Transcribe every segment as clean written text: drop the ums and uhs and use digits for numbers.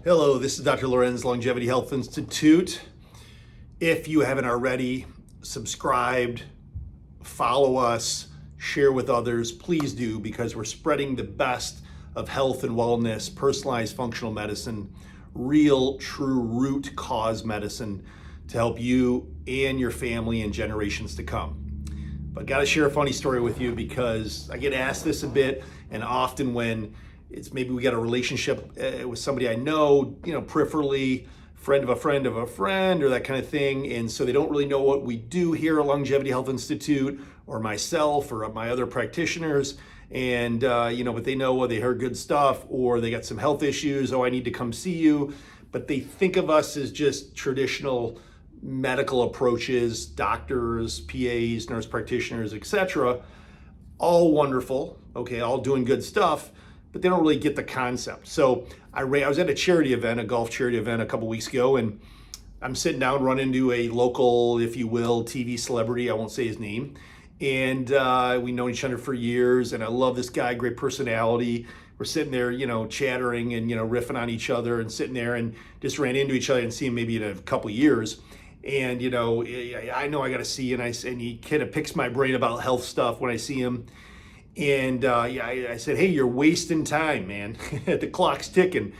Hello, this is Dr. Lorenz, Longevity Health Institute. If you haven't already subscribed, follow us, share with others, please do, because we're spreading the best of health and wellness, personalized functional medicine, real, true root cause medicine to help you and your family and generations to come. But I got to share a funny story with you because I get asked this a bit, and often when it's maybe we got a relationship with somebody I know, peripherally, friend of a friend of a friend, or that kind of thing. And so they don't really know what we do here at Longevity Health Institute, or myself, or my other practitioners. And, but they know, they heard good stuff, or they got some health issues. Oh, I need to come see you. But they think of us as just traditional medical approaches, doctors, PAs, nurse practitioners, etc. All wonderful, okay, all doing good stuff, but they don't really get the concept. So I was at a charity event, a golf charity event a couple weeks ago, and I'm sitting down, running into a local, if you will, TV celebrity. I won't say his name. And we know each other for years, and I love this guy, great personality. We're sitting there, chattering and, riffing on each other and sitting there, and just ran into each other and see him maybe in a couple of years. And, I know I got to see you, and he kind of picks my brain about health stuff when I see him. And I said, hey, you're wasting time, man. The clock's ticking.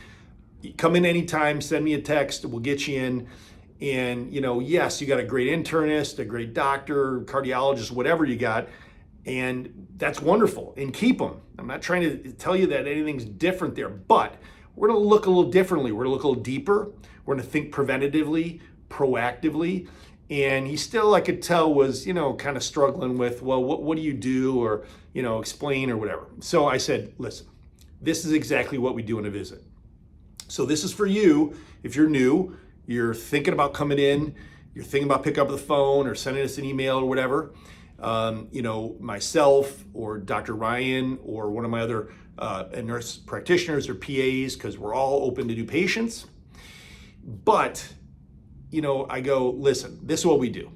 Come in anytime, send me a text, we'll get you in. And, yes, you got a great internist, a great doctor, cardiologist, whatever you got. And that's wonderful. And keep them. I'm not trying to tell you that anything's different there, but we're going to look a little differently. We're going to look a little deeper. We're going to think preventatively, proactively. And he still, I could tell, was, kind of struggling with, well, what do you do? Or, explain or whatever. So I said, listen, this is exactly what we do in a visit. So this is for you. If you're new, you're thinking about coming in, you're thinking about picking up the phone or sending us an email or whatever. Myself or Dr. Ryan or one of my other nurse practitioners or PAs, because we're all open to new patients. But I go, listen, this is what we do.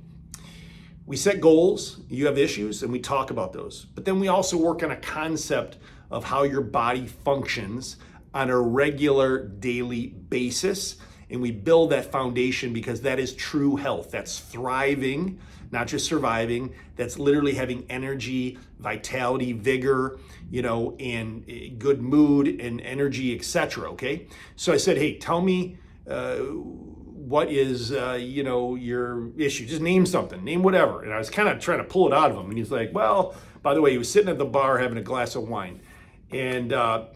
We set goals, you have issues, and we talk about those. But then we also work on a concept of how your body functions on a regular daily basis. And we build that foundation, because that is true health. That's thriving, not just surviving. That's literally having energy, vitality, vigor, and good mood and energy, etc. Okay? So I said, hey, tell me, what is, your issue? Just name something, name whatever. And I was kind of trying to pull it out of him. And he's like, well, by the way, he was sitting at the bar having a glass of wine. And I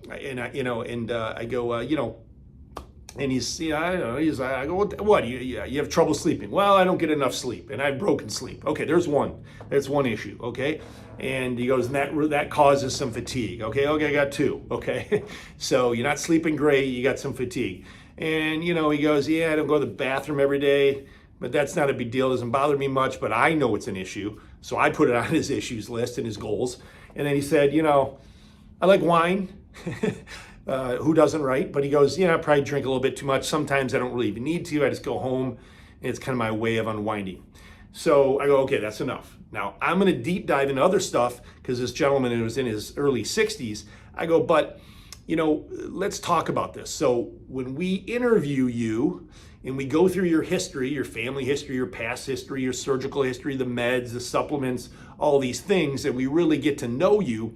go, and he's, I don't know, I go, what, you have trouble sleeping? Well, I don't get enough sleep, and I have broken sleep. Okay, there's one. That's one issue, okay? And he goes, and that causes some fatigue. Okay, I got two, okay? So you're not sleeping great, you got some fatigue. And, he goes, yeah, I don't go to the bathroom every day, but that's not a big deal. It doesn't bother me much, but I know it's an issue. So I put it on his issues list and his goals. And then he said, I like wine. Who doesn't, right? But he goes, I probably drink a little bit too much. Sometimes I don't really even need to. I just go home, and it's kind of my way of unwinding. So I go, okay, that's enough. Now, I'm going to deep dive into other stuff, because this gentleman, it was in his early 60s. I go, but let's talk about this. So when we interview you and we go through your history, your family history, your past history, your surgical history, the meds, the supplements, all these things, and we really get to know you,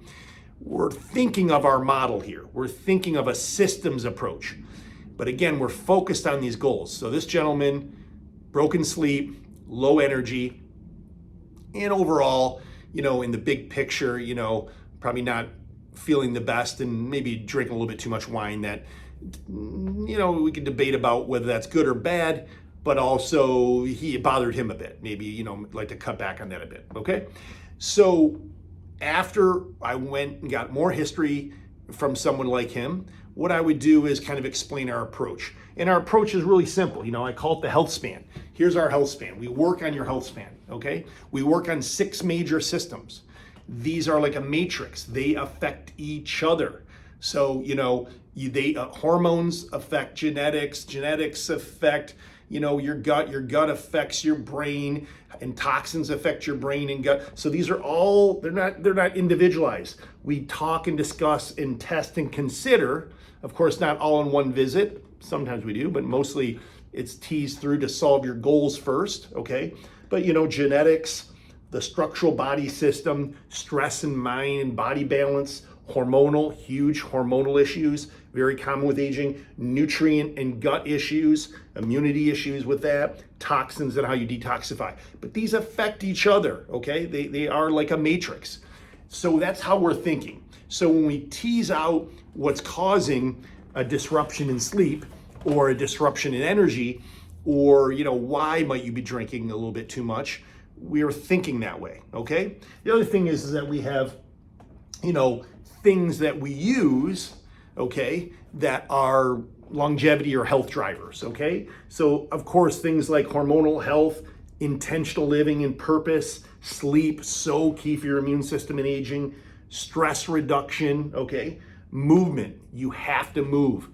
we're thinking of our model here. We're thinking of a systems approach. But again, we're focused on these goals. So this gentleman, broken sleep, low energy, and overall, in the big picture, probably not feeling the best, and maybe drinking a little bit too much wine that, we can debate about whether that's good or bad, but also it bothered him a bit. Maybe, like to cut back on that a bit, okay? So after I went and got more history from someone like him, what I would do is kind of explain our approach. And our approach is really simple. I call it the health span. Here's our health span. We work on your health span, okay? We work on 6 major systems. These are like a matrix. They affect each other. So, hormones affect genetics affect, your gut affects your brain, and toxins affect your brain and gut. So these are all, they're not individualized. We talk and discuss and test and consider Of course, not all in one visit. Sometimes we do, but mostly it's teased through to solve your goals first, okay? But genetics, the structural body system, stress and mind and body balance, hormonal, huge hormonal issues, very common with aging, nutrient and gut issues, immunity issues with that, toxins and how you detoxify. But these affect each other, okay? They are like a matrix. So that's how we're thinking. So when we tease out what's causing a disruption in sleep or a disruption in energy, or why might you be drinking a little bit too much, we are thinking that way, okay? The other thing is that we have, things that we use, okay, that are longevity or health drivers, okay? So of course, things like hormonal health, intentional living and purpose, sleep, so key for your immune system and aging, stress reduction, okay? Movement, you have to move.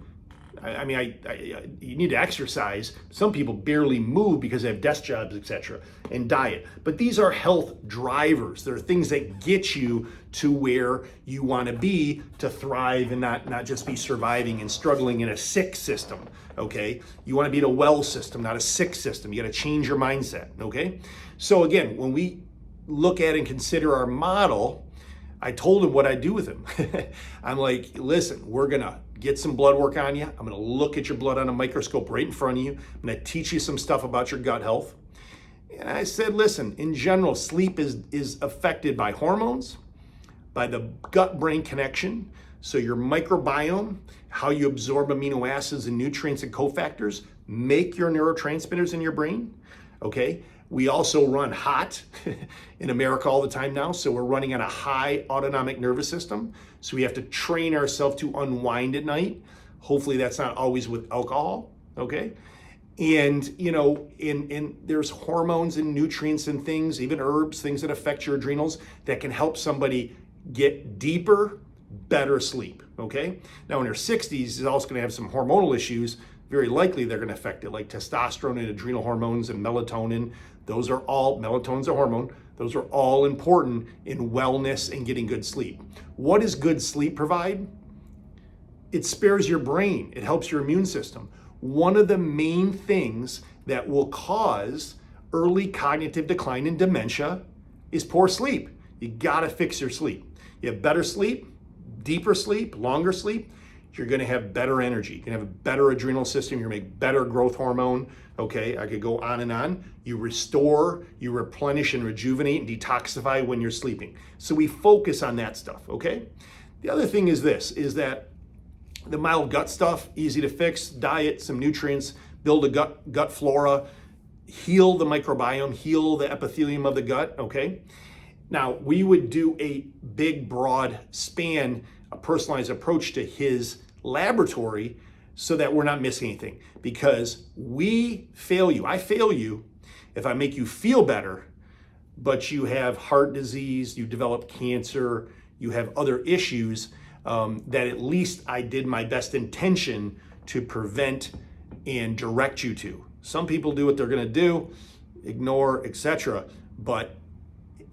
You need to exercise. Some people barely move because they have desk jobs, etc., and diet. But these are health drivers. They're things that get you to where you want to be to thrive and not just be surviving and struggling in a sick system, okay? You want to be in a well system, not a sick system. You got to change your mindset, okay? So again, when we look at and consider our model, I told him what I do with him. I'm like, listen, we're gonna get some blood work on you. I'm gonna look at your blood on a microscope right in front of you. I'm gonna teach you some stuff about your gut health. And I said, listen, in general, sleep is affected by hormones, by the gut-brain connection. So your microbiome, how you absorb amino acids and nutrients and cofactors, make your neurotransmitters in your brain, okay? We also run hot in America all the time now. So we're running on a high autonomic nervous system. So we have to train ourselves to unwind at night. Hopefully that's not always with alcohol, okay? And, there's hormones and nutrients and things, even herbs, things that affect your adrenals that can help somebody get deeper, better sleep, okay? Now in their 60s, is also gonna have some hormonal issues. Very likely they're gonna affect it, like testosterone and adrenal hormones and melatonin. Those are all, melatonin's a hormone, those are all important in wellness and getting good sleep. What does good sleep provide? It spares your brain, it helps your immune system. One of the main things that will cause early cognitive decline and dementia is poor sleep. You gotta fix your sleep. You have better sleep, deeper sleep, longer sleep, you're gonna have better energy. You're gonna have a better adrenal system, you're gonna make better growth hormone, okay? I could go on and on. You restore, you replenish and rejuvenate and detoxify when you're sleeping. So we focus on that stuff, okay? The other thing is this, is that the mild gut stuff, easy to fix, diet, some nutrients, build a gut flora, heal the microbiome, heal the epithelium of the gut, okay? Now, we would do a big, broad span, a personalized approach to his laboratory so that we're not missing anything, because we fail you. I fail you if I make you feel better, but you have heart disease, you develop cancer, you have other issues that at least I did my best intention to prevent and direct you to. Some people do what they're gonna do, ignore, etc. But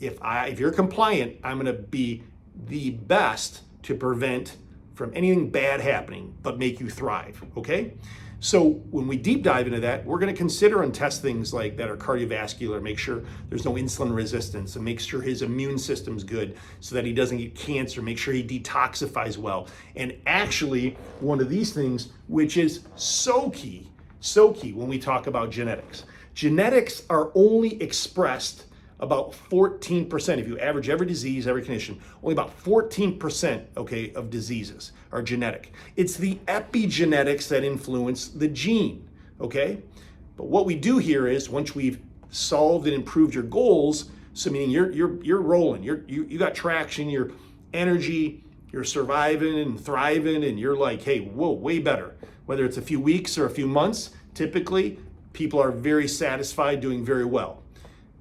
if you're compliant, I'm gonna be the best to prevent from anything bad happening, but make you thrive, okay? So when we deep dive into that, we're gonna consider and test things like that are cardiovascular, make sure there's no insulin resistance, and make sure his immune system's good so that he doesn't get cancer, make sure he detoxifies well. And actually, one of these things, which is so key when we talk about genetics. Genetics are only expressed about 14%. If you average every disease, every condition, only about 14%, okay, of diseases are genetic. It's the epigenetics that influence the gene, okay? But what we do here is, once we've solved and improved your goals, so meaning you're rolling, you got traction, your energy, you're surviving and thriving, and you're like, hey, whoa, way better. Whether it's a few weeks or a few months, typically people are very satisfied, doing very well.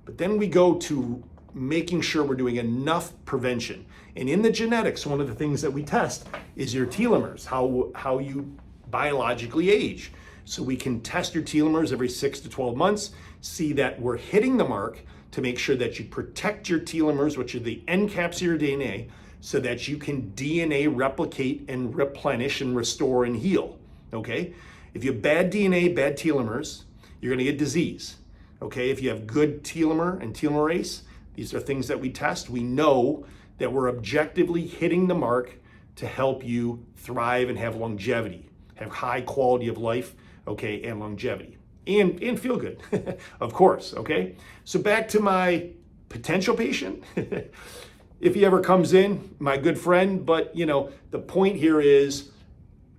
But then we go to making sure we're doing enough prevention. And in the genetics, one of the things that we test is your telomeres, how you biologically age. So we can test your telomeres every 6 to 12 months, see that we're hitting the mark to make sure that you protect your telomeres, which are the end caps of your DNA, so that you can DNA replicate and replenish and restore and heal, okay? If you have bad DNA, bad telomeres, you're gonna get disease, okay? If you have good telomere and telomerase, these are things that we test. We know that we're objectively hitting the mark to help you thrive and have longevity, have high quality of life, okay, and longevity, and feel good, of course, okay? So back to my potential patient. If he ever comes in, my good friend, but the point here is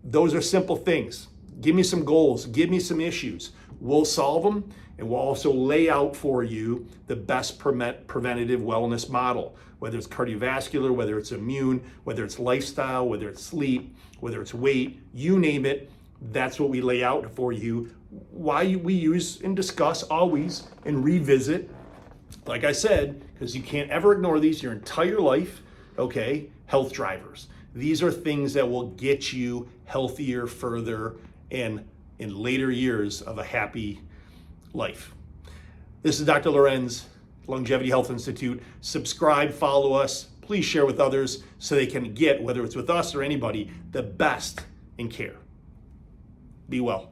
those are simple things. Give me some goals, give me some issues. We'll solve them, and we'll also lay out for you the best preventative wellness model, whether it's cardiovascular, whether it's immune, whether it's lifestyle, whether it's sleep, whether it's weight, you name it. That's what we lay out for you. Why we use and discuss always and revisit, like I said, because you can't ever ignore these your entire life, okay? Health drivers. These are things that will get you healthier further and in later years of a happy life. This is Dr. Lorenz, Longevity Health Institute. Subscribe, follow us. Please share with others so they can get, whether it's with us or anybody, the best in care. Be well.